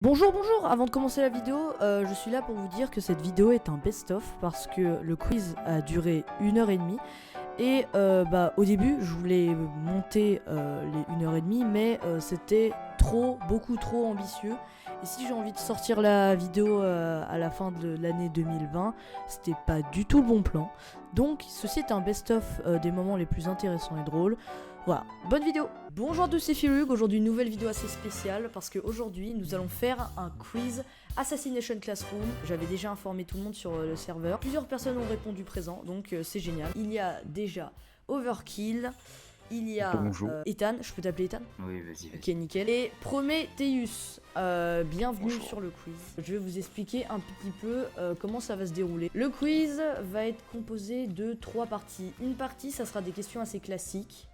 Bonjour, bonjour. Avant de commencer la vidéo, je suis là pour vous dire que cette vidéo est un best-of parce que le quiz a duré 1h30 et au début je voulais monter les 1h30 mais c'était beaucoup trop ambitieux et si j'ai envie de sortir la vidéo à la fin de l'année 2020, c'était pas du tout le bon plan. Donc ceci est un best-of des moments les plus intéressants et drôles. Voilà, bonne vidéo. Bonjour à tous, c'est Firug. Aujourd'hui une nouvelle vidéo assez spéciale parce qu'aujourd'hui nous allons faire un quiz Assassination Classroom. J'avais déjà informé tout le monde sur le serveur. Plusieurs personnes ont répondu présent, donc c'est génial. Il y a déjà Overkill, il y a Ethan, je peux t'appeler Ethan? Oui, vas-y. Ok, nickel. Et Prometheus, bienvenue Bonjour. sur le quiz. Je vais vous expliquer un petit peu comment ça va se dérouler. Le quiz va être composé de 3 parties. Une partie, ça sera des questions assez classiques,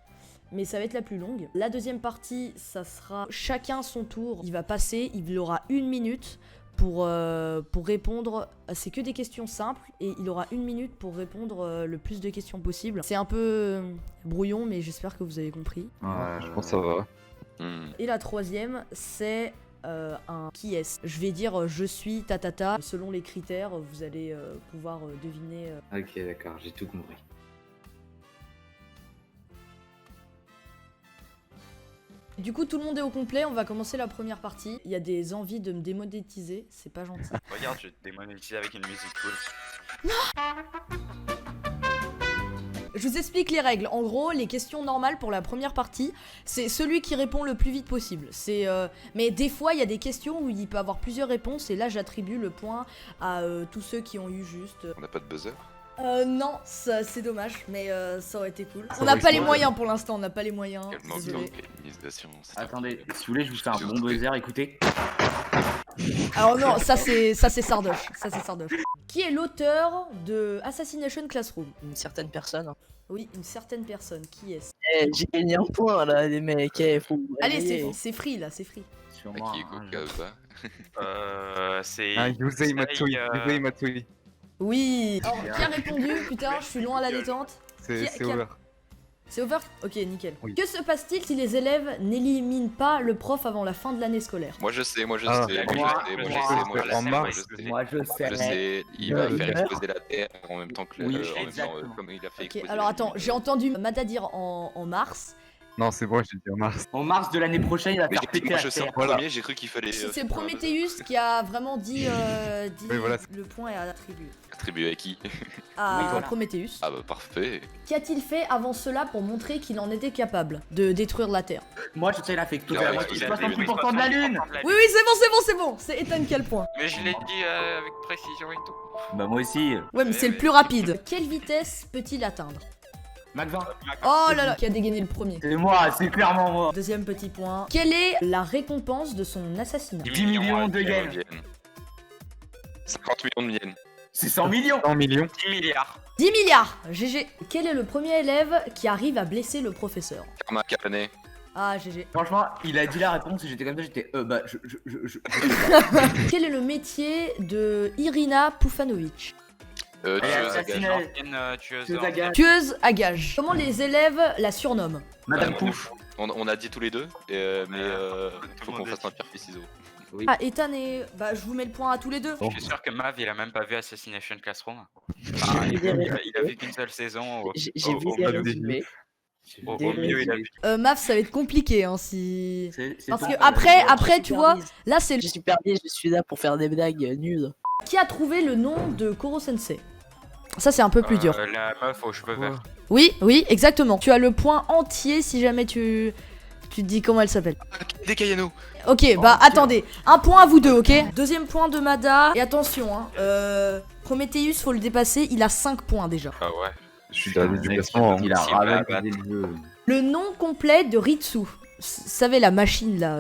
mais ça va être la plus longue. La deuxième partie, ça sera chacun son tour. Il va passer, il aura 1 minute pour répondre. C'est que des questions simples et il aura 1 minute pour répondre le plus de questions possible. C'est un peu brouillon, mais j'espère que vous avez compris. Je pense que ça va. Et la troisième, c'est un qui est. Je vais dire je suis tatata. Selon les critères, vous allez pouvoir deviner. Ok, d'accord, j'ai tout compris. Du coup, tout le monde est au complet. On va commencer la première partie. Il y a des envies de me démonétiser. C'est pas gentil. Regarde, je vais te démonétiser avec une musique cool. Je vous explique les règles. En gros, les questions normales pour la première partie, c'est celui qui répond le plus vite possible. Mais des fois, il y a des questions où il peut avoir plusieurs réponses et là, j'attribue le point à tous ceux qui ont eu juste. On n'a pas de buzzer? Non, c'est dommage, mais ça aurait été cool. Ça On n'a aurait pas été les cool. moyens pour l'instant, on n'a pas les moyens. Quel manque Désolé. d'organisation. c'est Attendez, si vous voulez, je vous fais un bon buzzer, écoutez. Alors non, ça c'est Sardoche. Ça c'est Sardoche. Qui est l'auteur de Assassination Classroom? Une certaine personne. Oui, une certaine personne. Qui est-ce? J'ai gagné un point là, les mecs. Faut vous Allez, réveiller. c'est free là, c'est free. Sur À moi, qui est hein, Goka ou pas? C'est. Ah, Yusei Matsui. Yusei Matsui. Oui. Alors, qui a répondu? Putain, je suis loin à la détente. C'est Qui a- over. C'est over? Ok, nickel. Oui. Que se passe-t-il si les élèves n'éliminent pas le prof avant la fin de l'année scolaire? Moi je sais, moi je Ah. sais, Moi, en mars. moi je sais. Je sais, il va faire Ouais. exploser la Terre en même temps que Oui, en même temps, exactement. comme il a fait Ok, exploser alors la attends, Lune. j'ai entendu Mada dire en mars. Non, c'est bon, j'ai dit en mars. En mars de l'année prochaine, il va Mais faire péter moi la je sais en terre. premier, j'ai cru qu'il fallait C'est Prometheus qui a vraiment dit, Oui, voilà. le point est attribué attribuer à qui? à Oui, voilà. Prometheus. Ah bah parfait. Qu'a-t-il fait avant cela pour montrer qu'il en était capable de détruire la Terre? Moi je sais, il a fait tout Il a- à la moitié, il a fait 68% de la lune. Oui, oui, c'est bon. C'est Ethan qui a le point. Mais je l'ai dit avec précision et tout. Bah moi aussi. Ouais, mais c'est le plus rapide. Quelle vitesse peut-il atteindre? Mac 20. Oh là là, qui a dégainé le premier? C'est moi, c'est clairement moi. Deuxième petit point. Quelle est la récompense de son assassinat? 10 millions de yens. 50 millions de yens. C'est 100 millions. 100 millions. 10 milliards. 10 milliards. GG. Quel est le premier élève qui arrive à blesser le professeur? Karma Kapané. Ah, GG. Franchement, il a dit la réponse et j'étais comme ça, j'étais Quel est le métier de Irina Pufanovic? Elle est Tueuse à assassinée. gage. Ancienne tueuse. Tueuse à gages. Tueuse à gages. Comment les élèves la surnomment? Madame Ouais, Pouf. On a dit tous les deux, mais tout faut le qu'on monde fasse est- un pierre feuille ciseaux. Oui. Ah, Ethan et... Bah, je vous mets le point à tous les deux. Je suis sûr que Mav il a même pas vu Assassination Classroom. J'ai vu des Il a vu qu'une seule saison. J'ai au- vu au- des milieu. résumés. Au Des mieux, il a résumés. vu. Maf, ça va être compliqué, hein, si... C'est Parce tout. que après, tu vois, là, c'est... Je suis perdu, je suis là pour faire des blagues nulles. Qui a trouvé le nom de Koro Sensei? Ça, c'est un peu plus dur. La meuf aux cheveux verts. Oui, exactement. Tu as le point entier si jamais tu te dis comment elle s'appelle. Des Kayano. Ok, bah attendez. Un point à vous deux, ok? Deuxième point de Mada. Et attention, hein, Prometheus, faut le dépasser. Il a 5 points déjà. Ah ouais. Je suis dans l'éducation. Il a Si, ramené bah, le jeu. Le nom complet de Ritsu. Vous savez, la machine là.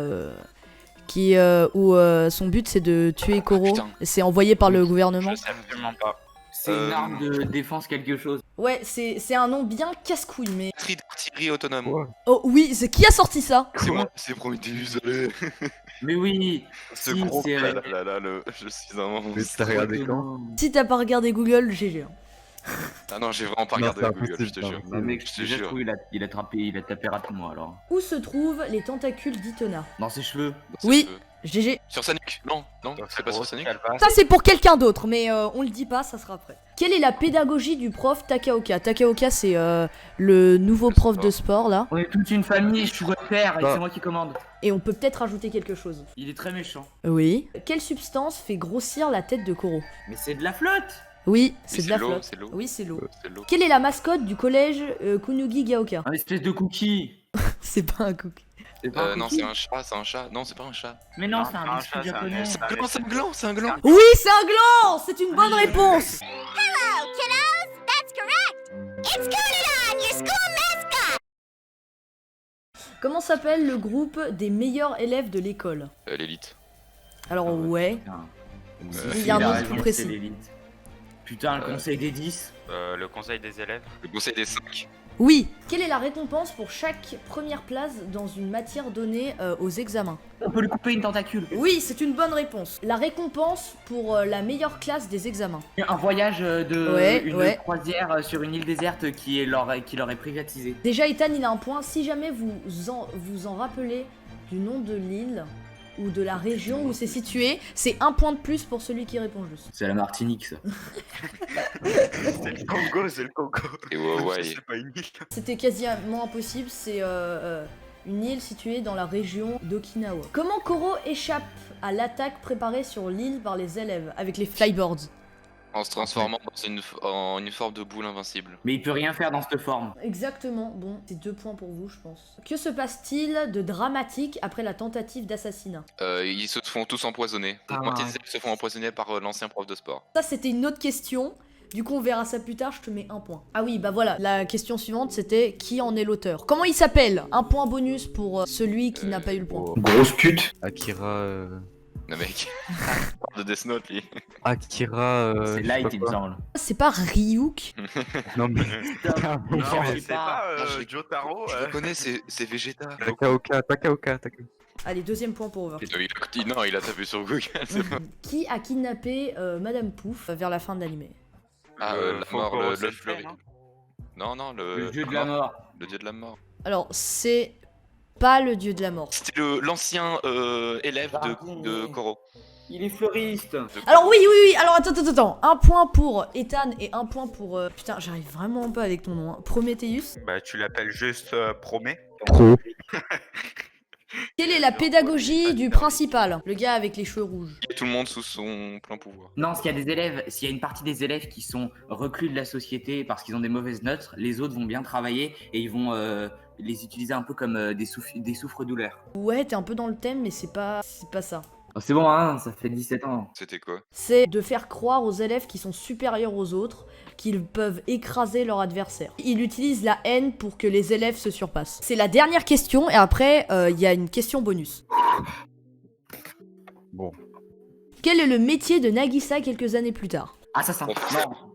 Où son but c'est de tuer Koro. putain. C'est envoyé par le gouvernement. Je sais absolument pas. C'est une arme de défense quelque chose. Ouais, c'est un nom bien casse-couille, mais. Tri d'artillerie autonome. Ouais. Oh oui, c'est qui a sorti ça? C'est moi, c'est Prometheus, allez. Mais oui. Ce Si, gros c'est là, je suis un Mais monstre. t'as regardé quand? Si t'as pas regardé Google, GG. Hein. Ah non, j'ai vraiment pas Non, regardé c'est Google, je impossible, te ça. jure. Le mec, Je te je te jure. jure, il a tapé rapidement alors. Où se trouvent les tentacules d'Itona? Dans ses cheveux. Dans ses Oui. cheveux. GG. Sur sa nuque. Non, non, c'est pas sur sa nuque. Ça c'est pour quelqu'un d'autre, mais on le dit pas, ça sera après. Quelle est la pédagogie du prof Takaoka? Takaoka c'est le nouveau Le prof sport. de sport là. On est toute une famille, je suis votre père et Bah. c'est moi qui commande. Et on peut peut-être rajouter quelque chose. Il est très méchant. Oui. Quelle substance fait grossir la tête de Koro? Mais c'est de la flotte. Oui, Mais c'est de la l'eau, flotte. c'est l'eau. Oui, c'est l'eau. C'est l'eau. Quelle est la mascotte du collège Kunugi Gaoka? Un espèce de cookie. C'est pas un cookie. C'est pas un Non, cookie. c'est un chat, c'est un chat. Non, c'est pas un chat. Mais non, Non, c'est un un biscuit chat, c'est un japonais. S. Non, c'est un gland, c'est un gland. Oui, c'est un gland. C'est une bonne réponse. Hello, kiddos! That's correct! It's Kunadon, your school mascot! Comment s'appelle le groupe des meilleurs élèves de l'école? L'élite. Alors ouais. Putain. Il y a un Il autre raison, plus précis. c'est l'élite. Putain, le conseil des 10. Le conseil des élèves. Le conseil des 5. Oui. Quelle est la récompense pour chaque première place dans une matière donnée aux examens? On peut lui couper une tentacule. Oui, c'est une bonne réponse. La récompense pour la meilleure classe des examens. Un voyage de Ouais, une ouais. croisière sur une île déserte qui leur est privatisée. Déjà, Ethan, il a un point. Si jamais vous en rappelez du nom de l'île ou de la région où c'est situé, c'est un point de plus pour celui qui répond juste. C'est la Martinique, ça. C'est le Congo, c'est le Congo. Et ouais. C'est pas une île. C'était quasiment impossible, c'est une île située dans la région d'Okinawa. Comment Koro échappe à l'attaque préparée sur l'île par les élèves avec les flyboards? En se transformant en une forme de boule invincible. Mais il peut rien faire dans cette forme. Exactement, bon, c'est 2 points pour vous, je pense. Que se passe-t-il de dramatique après la tentative d'assassinat? Ils se font tous empoisonner. Ah. La moitié des élèves se font empoisonner par l'ancien prof de sport. Ça, c'était une autre question. Du coup, on verra ça plus tard, je te mets 1 point. Ah oui, bah voilà, la question suivante, c'était qui en est l'auteur? Comment il s'appelle? 1 point bonus pour celui qui n'a pas eu le point. Oh, Grosse pute. Akira. Le mec. Il parle de Death Note, lui. Akira. C'est je sais light, pas il me quoi. semble. C'est pas Ryuk? Non, mais. Non, je sais c'est pas. pas je l'ai- Jotaro. Je le connais, c'est Vegeta. Takaoka. Allez, 2e point pour Over. Non, il a tapé sur Google, c'est pas. Qui a kidnappé Madame Pouf vers la fin de l'animé? Ah, la Faut mort, qu'on le refait le fleuri. fait, Non, Le dieu de la mort. Le dieu de la mort. Alors, c'est pas le dieu de la mort. C'était l'ancien élève de Koro. Il est fleuriste. Alors oui, alors attends. 1 point pour Ethan et 1 point pour... Putain, j'arrive vraiment pas avec ton nom. Hein. Prometheus. Bah, tu l'appelles juste Promet. Pro. Quelle est la pédagogie du principal? Le gars avec les cheveux rouges. Et tout le monde sous son plein pouvoir. Non, s'il y a des élèves, s'il y a une partie des élèves qui sont reclus de la société parce qu'ils ont des mauvaises notes, les autres vont bien travailler et ils vont les utiliser un peu comme des souffres-douleurs. Ouais, t'es un peu dans le thème, mais c'est pas ça. Oh, c'est bon, hein, ça fait 17 ans. C'était quoi? C'est de faire croire aux élèves qui sont supérieurs aux autres qu'ils peuvent écraser leur adversaire. Il utilise la haine pour que les élèves se surpassent. C'est la dernière question et après il y a une question bonus. Bon. Quel est le métier de Nagisa quelques années plus tard? Assassin. Non,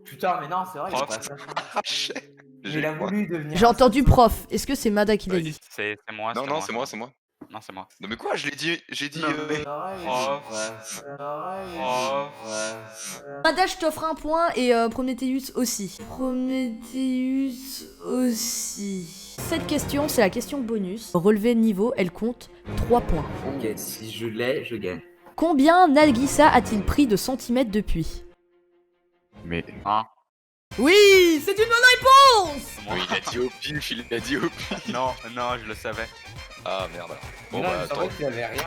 putain, mais non, c'est vrai, il est Prof. pas assassin. J'ai Il a quoi voulu devenir. J'ai entendu prof. Est-ce que c'est Mada qui l'a Oui. dit? C'est moi. Non, non, c'est moi, c'est moi. Non, c'est moi. Non, mais quoi? J'ai dit. Mada, je t'offre 1 point et Prometheus aussi. Prometheus aussi. Cette question, c'est la question bonus. Relevé de niveau, elle compte 3 points. Ok, si je l'ai, je gagne. Combien Nagisa a-t-il pris de centimètres depuis? Mais. Oui, c'est une bonne réponse. Oui, il a dit au pif, il a dit au pif. Non, non, je le savais. Ah merde. Bon, Non, bah, c'est attends. vrai qu'il avait rien.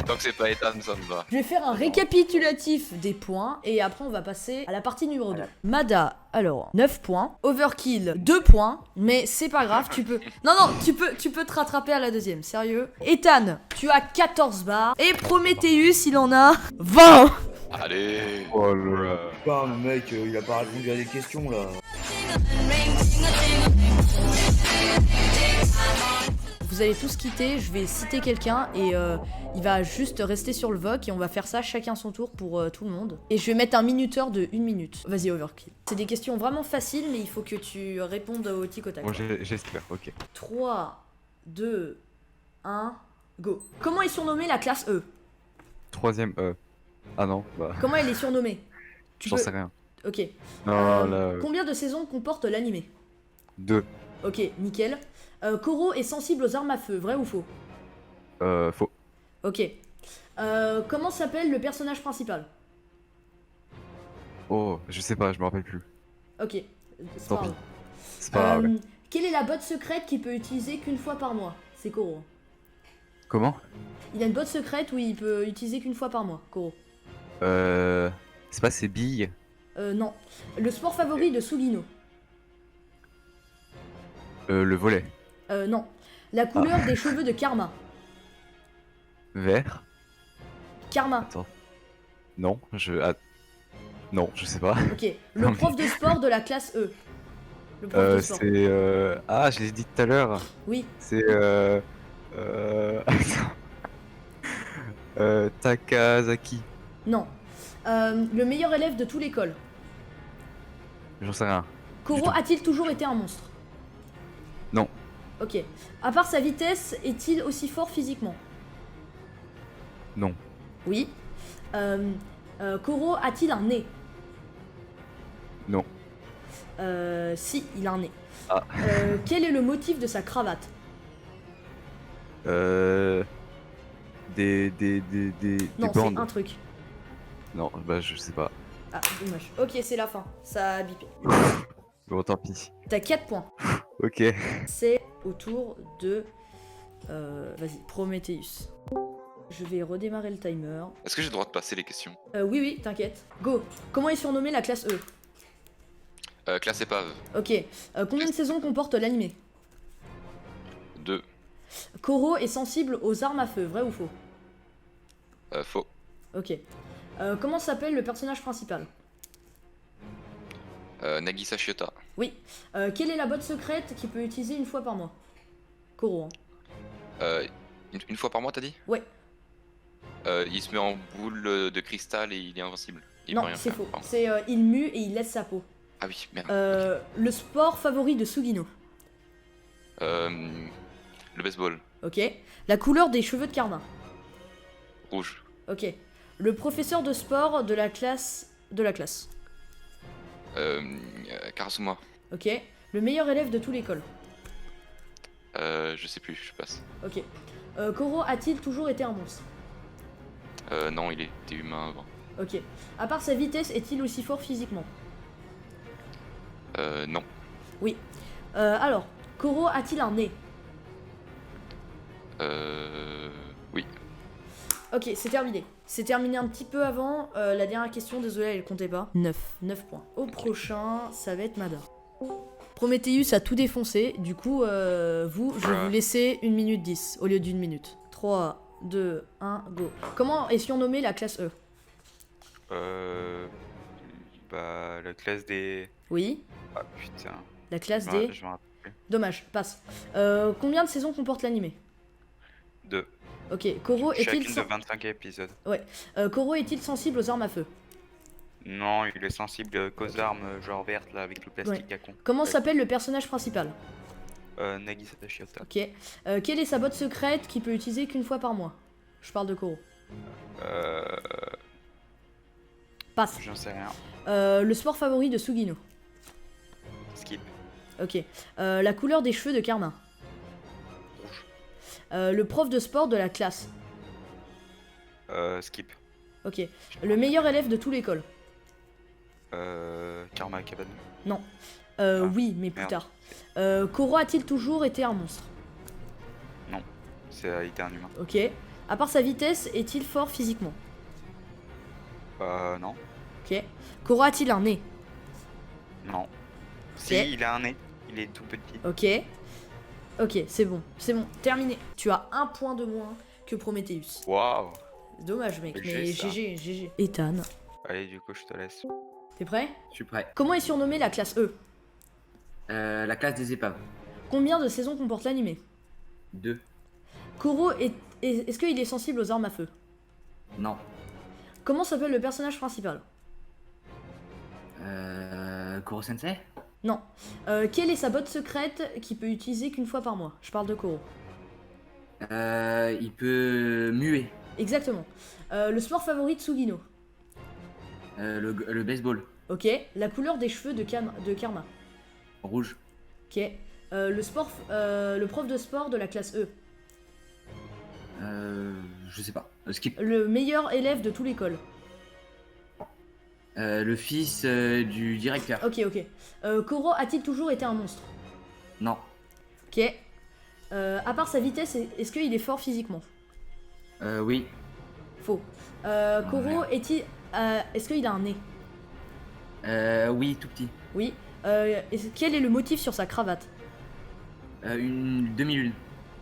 Tant que c'est pas Ethan, ça me va. Je vais faire un récapitulatif des points et après on va passer à la partie numéro 2. Mada, alors 9 points. Overkill, 2 points. Mais c'est pas grave, tu peux... Non, tu peux te rattraper à la deuxième, sérieux. Ethan, tu as 14 barres. Et Prometheus, il en a 20. Allez. Oh là. Putain, le mec, il a pas répondu à des questions là. Vous allez tous quitter, je vais citer quelqu'un et il va juste rester sur le VOC et on va faire ça chacun son tour pour tout le monde. Et je vais mettre un minuteur de 1 minute. Vas-y, Overkill. C'est des questions vraiment faciles, mais il faut que tu répondes au tic au tac. Bon, j'espère, ok. 3, 2, 1, go. Comment est surnommée la classe E? 3ème Ah non, bah. Comment elle est surnommée? J'en sais rien. Ok. Non, là. Combien de saisons comporte l'animé? 2. Ok, nickel. Koro est sensible aux armes à feu, vrai ou faux? Faux. Ok. Comment s'appelle le personnage principal? Oh, je sais pas, je me rappelle plus. Ok, c'est Tant pas pis. grave. C'est pas grave. Quelle est la botte secrète qu'il peut utiliser qu'une fois par mois? C'est Koro. Comment? Il a une botte secrète où il peut utiliser qu'une fois par mois, Koro. C'est pas ses billes? Non. Le sport favori de Sugino? Le volet. Non. La couleur des cheveux de Karma? Vert? Karma. Attends. Non, non, je sais pas. Ok. Le prof de sport de la classe E? Le prof de sport. C'est Ah, je l'ai dit tout à l'heure. Oui. C'est Attends. Takazaki. Non. Le meilleur élève de toute l'école? J'en sais rien. Koro tout. a-t-il toujours été un monstre? Non. Ok. À part sa vitesse, est-il aussi fort physiquement? Non. Oui. Koro a-t-il un nez? Non. Si, il a un nez. Ah. Quel est le motif de sa cravate? Des Non, c'est bandes. un truc. Non, bah je sais pas. Ah, dommage. Ok, c'est la fin. Ça a bipé. Bon, tant pis. T'as 4 points. Ok. C'est au tour de... Vas-y, Prometheus. Je vais redémarrer le timer. Est-ce que j'ai le droit de passer les questions? Oui, oui, t'inquiète. Go. Comment est surnommée la classe E? Classe épave. Ok. Combien de saisons comporte l'animé? 2. Koro est sensible aux armes à feu, vrai ou faux? Faux. Ok. Comment s'appelle le personnage principal? Nagisa Shiota. Oui. Quelle est la botte secrète qu'il peut utiliser une fois par mois? Koro. Hein. Une fois par mois, t'as dit? Ouais. Il se met en boule de cristal et il est invincible. Il Non, peut rien c'est faire, faux. pardon. C'est il mue et il laisse sa peau. Ah oui, merde. Le sport favori de Sugino? Le baseball. Ok. La couleur des cheveux de Karma? Rouge. Ok. Le professeur de sport de la classe... Karasuma. Ok. Le meilleur élève de toute l'école? Je sais plus, je passe. Ok. Koro a-t-il toujours été un monstre? Non, il était humain avant. Ok. À part sa vitesse, est-il aussi fort physiquement? Non. Oui. Alors, Koro a-t-il un nez? Oui. Ok, c'est terminé. C'est terminé un petit peu avant. La dernière question, désolé, elle comptait pas. 9 points. Au prochain, ça va être Madar. Prometheus a tout défoncé. Du coup, je vais vous laisser 1 minute 10 au lieu d'1 minute. 3, 2, 1, go. Comment est surnommée la classe E? Bah, la classe des... Oui, Ah putain. la classe Je des... me rappelle plus. Dommage, passe. Combien de saisons comporte l'animé? 2. Ok, Koro est-il Chacune de 25 épisodes. Koro est-il sensible aux armes à feu? Non, il est sensible qu'aux armes genre vertes là avec le plastique à con. Comment s'appelle le personnage principal? Nagisa Shiota. Ok. Quelle est sa botte secrète qu'il peut utiliser qu'une fois par mois? Je parle de Koro. Passe. J'en sais rien. Le sport favori de Sugino? Skip. Ok. La couleur des cheveux de Karma? Rouge. Le prof de sport de la classe? Skip. Ok. Le meilleur élève de toute l'école? Karma Cabane. Non. Oui, mais plus merde. tard. Koro a-t-il toujours été un monstre? C'est été un humain. Ok. À part sa vitesse, est-il fort physiquement? Non. Ok. Koro a-t-il un nez? Non. Si, il a un nez. Il est tout petit. Ok. Ok, c'est bon. C'est bon. Terminé. Tu as 1 point de moins que Prometheus. Waouh. Dommage, mec, mais GG, ça. GG. Ethan, Allez, du coup, je te laisse. t'es prêt? Je suis prêt. Comment est surnommée la classe E? La classe des épaves. Combien de saisons comporte l'animé? 2. Koro est-ce qu'il est sensible aux armes à feu? Non. Comment s'appelle le personnage principal? Koro Sensei? Non. Quelle est sa botte secrète qu'il peut utiliser qu'une fois par mois? Je parle de Koro. Il peut muer. Exactement. Le sport favori de Sugino? Le baseball. Ok. La couleur des cheveux de Karma? Rouge. Ok. Le prof de sport de la classe E? Je sais pas. Skip. Le meilleur élève de toute l'école. Le fils du directeur. Ok, ok. Koro a-t-il toujours été un monstre? Non. Ok. À part sa vitesse, est-ce qu'il est fort physiquement? Oui. Faux. Koro est-il... est-ce qu'il a un nez? Oui, tout petit. Oui. Quel est le motif sur sa cravate? Une demi-lune.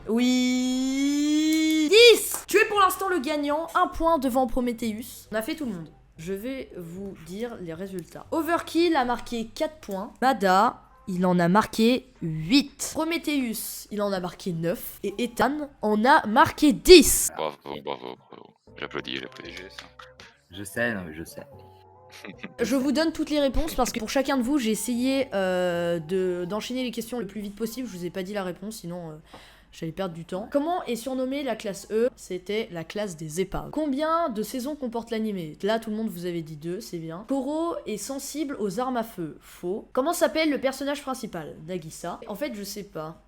Oui. 10. Tu es pour l'instant le gagnant, 1 point devant Prometheus. On a fait tout le monde. Je vais vous dire les résultats. Overkill a marqué 4 points. Mada, il en a marqué 8. Prometheus, il en a marqué 9. Et Ethan en a marqué 10. Bravo, bravo, bravo. J'applaudis, j'applaudis. Je sais, non mais je sais. Je vous donne toutes les réponses parce que pour chacun de vous, j'ai essayé d'enchaîner les questions le plus vite possible. Je vous ai pas dit la réponse, sinon j'allais perdre du temps. Comment est surnommée la classe E? C'était la classe des épaves. Combien de saisons comporte l'animé? Là, tout le monde vous avait dit 2, c'est bien. Koro est sensible aux armes à feu. Faux. Comment s'appelle le personnage principal? Nagisa. En fait, je sais pas.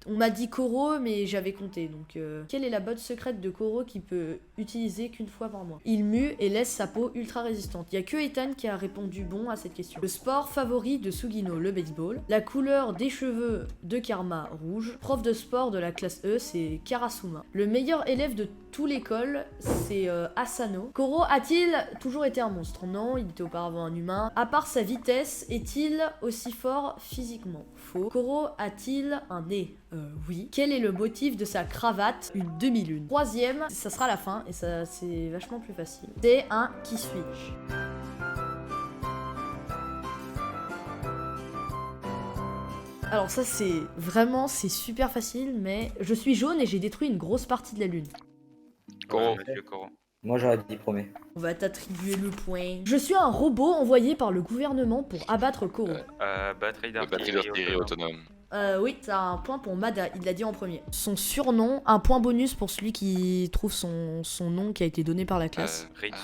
On m'a dit Koro, mais j'avais compté, donc... Quelle est la botte secrète de Koro qui peut utiliser qu'une fois par mois? Il mue et laisse sa peau ultra résistante. Il y a que Ethan qui a répondu bon à cette question. Le sport favori de Sugino, le baseball. La couleur des cheveux de Karma, rouge. Prof de sport de la classe E, c'est Karasuma. Le meilleur élève de toute l'école, c'est Asano. Koro a-t-il toujours été un monstre? Non, il était auparavant un humain. À part sa vitesse, est-il aussi fort physiquement? Faux. Koro a-t-il un nez? Oui. Quel est le motif de sa cravate? Une demi-lune. Troisième, ça sera la fin et ça c'est vachement plus facile. C'est un qui suis-je? Alors ça c'est super facile, mais je suis jaune et j'ai détruit une grosse partie de la lune. Koro. Monsieur Koro. Moi j'aurais dit premier. On va t'attribuer le point. Je suis un robot envoyé par le gouvernement pour abattre Koro. Batterie Le batterie d'artillerie autonome. Oui, t'as un point pour Mada, il l'a dit en premier. Son surnom, un point bonus pour celui qui trouve son nom qui a été donné par la classe. Ritsu.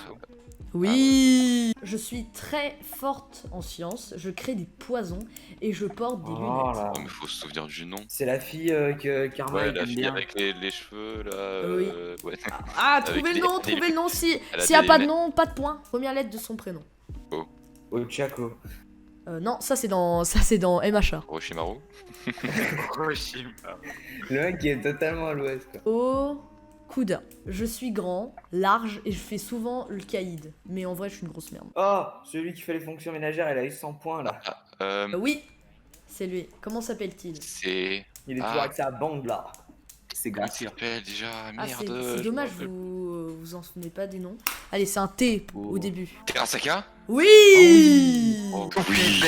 Oui. Je suis très forte en sciences, je crée des poisons et je porte des Oh lunettes. là. Oh, mais faut se souvenir du nom. C'est la fille que Karma Ouais, il la aime fille bien. avec les cheveux là. Oui. Ouais. Ah, Avec trouvez le nom, trouvez le nom. S'il Elle a n'y a des pas de lunettes. nom, pas de point. Première lettre de son prénom. Ochako. Non, ça c'est dans MHA. Orochimaru. Hiroshima. Le mec qui est totalement à l'ouest quoi. Okuda. Je suis grand, large et je fais souvent le caïd. Mais en vrai, je suis une grosse merde. Oh, celui qui fait les fonctions ménagères, il a eu 100 points là. Oui, c'est lui. Comment s'appelle-t-il? C'est. Il est Ah. toujours avec sa bande là. C'est Comment il gratuit. s'appelle déjà? Ah, Merde. c'est je dommage, me rappelle. vous en souvenez pas des noms. Allez, c'est un T au Oh. début. Terasaka. Oui, Oh oui.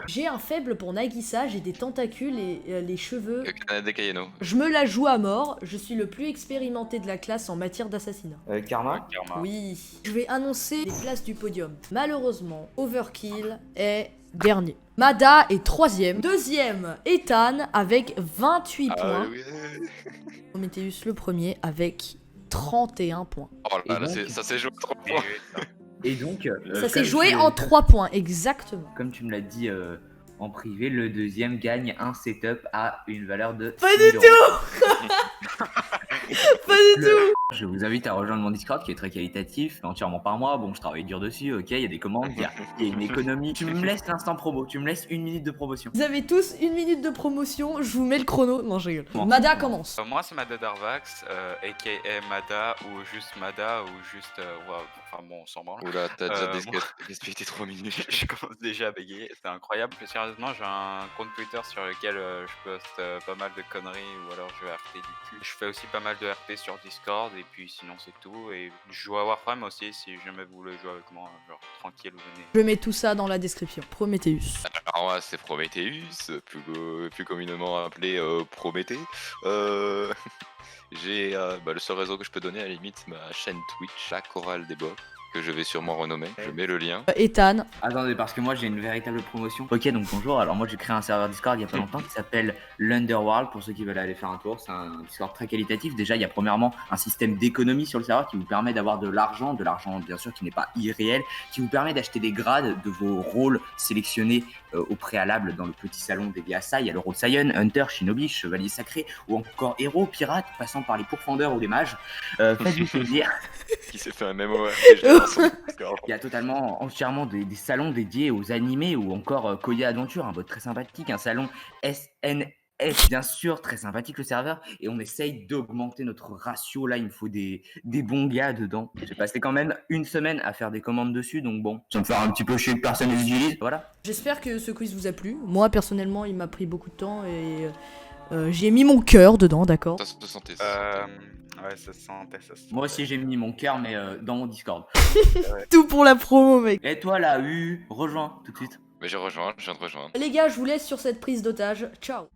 J'ai un faible pour Nagisa, j'ai des tentacules et les cheveux. Kanade Kayano. Je me la joue à mort, je suis le plus expérimenté de la classe en matière d'assassinat. Karma. Karma. Oui. Je vais annoncer les places du podium. Malheureusement, Overkill est dernier. Mada est troisième. Deuxième, Ethan avec 28 Ah points. oui. Prometheus le premier avec 31 points. Oh là là, Et donc- ça s'est joué trop Et fort. Et donc. Ça s'est comme joué tu- en 3 points, exactement. Comme tu me l'as dit en privé, le deuxième gagne un setup à une valeur de. Pas 6 du 000 euros. Pas du tout. Je vous invite à rejoindre mon Discord qui est très qualitatif, entièrement par moi. Bon, je travaille dur dessus, ok, il y a des commandes, il y a une économie. Tu me laisses l'instant promo, tu me laisses 1 minute de promotion. Vous avez tous 1 minute de promotion, je vous mets le chrono. Non, je rigole. Bon. Mada commence. Moi c'est Mada Darvax, aka Mada ou juste Mada ou juste. Ouais, enfin bon, on s'en branle. Oula, t'as déjà moi- respecté 3 minutes. Je commence déjà à bégayer, c'est incroyable. Sérieusement, j'ai un compte Twitter sur lequel je poste pas mal de conneries ou alors je vais RP du cul. Je fais aussi pas mal de RP sur Discord et puis sinon c'est tout. Et je joue à Warframe aussi si jamais vous voulez jouer avec moi, genre tranquille, venez. Je mets tout ça dans la description. Prometheus. Alors moi c'est Prometheus, plus communément appelé Prométhée. J'ai le seul réseau que je peux donner à la limite, ma chaîne Twitch, la Chorale des Bocs. que je vais sûrement renommer. Je mets le lien. Ethan. Attendez, parce que moi j'ai une véritable promotion. Ok, donc bonjour. Alors moi j'ai créé un serveur Discord il y a pas longtemps qui s'appelle l'Underworld pour ceux qui veulent aller faire un tour. C'est un Discord très qualitatif. Déjà, il y a premièrement un système d'économie sur le serveur qui vous permet d'avoir de l'argent bien sûr qui n'est pas irréel, qui vous permet d'acheter des grades de vos rôles sélectionnés au préalable dans le petit salon dédié à ça. Il y a le rôle Saiyan, Hunter, Shinobi, Chevalier Sacré ou encore héros, pirate, passant par les pourfendeurs ou les mages. Faites-vous plaisir. Qui s'est fait un MMORPG dans son Discord. Il y a totalement, entièrement des salons dédiés aux animés ou encore Koya Adventure, un bot très sympathique, un salon SNS, bien sûr, très sympathique le serveur, et on essaye d'augmenter notre ratio. Là, il me faut des bons gars dedans. J'ai passé quand même une semaine à faire des commandes dessus, donc bon, ça me fait un petit peu chier que personne les utilise, voilà. J'espère que ce quiz vous a plu. Moi, personnellement, il m'a pris beaucoup de temps et j'ai mis mon cœur dedans, d'accord. Ça se sentait. Ouais, ça se sentait. Moi aussi, j'ai mis mon cœur, mais dans mon Discord. Tout pour la promo, mec. Et toi, là, rejoins tout de suite. Mais je viens de rejoindre. Les gars, je vous laisse sur cette prise d'otage. Ciao.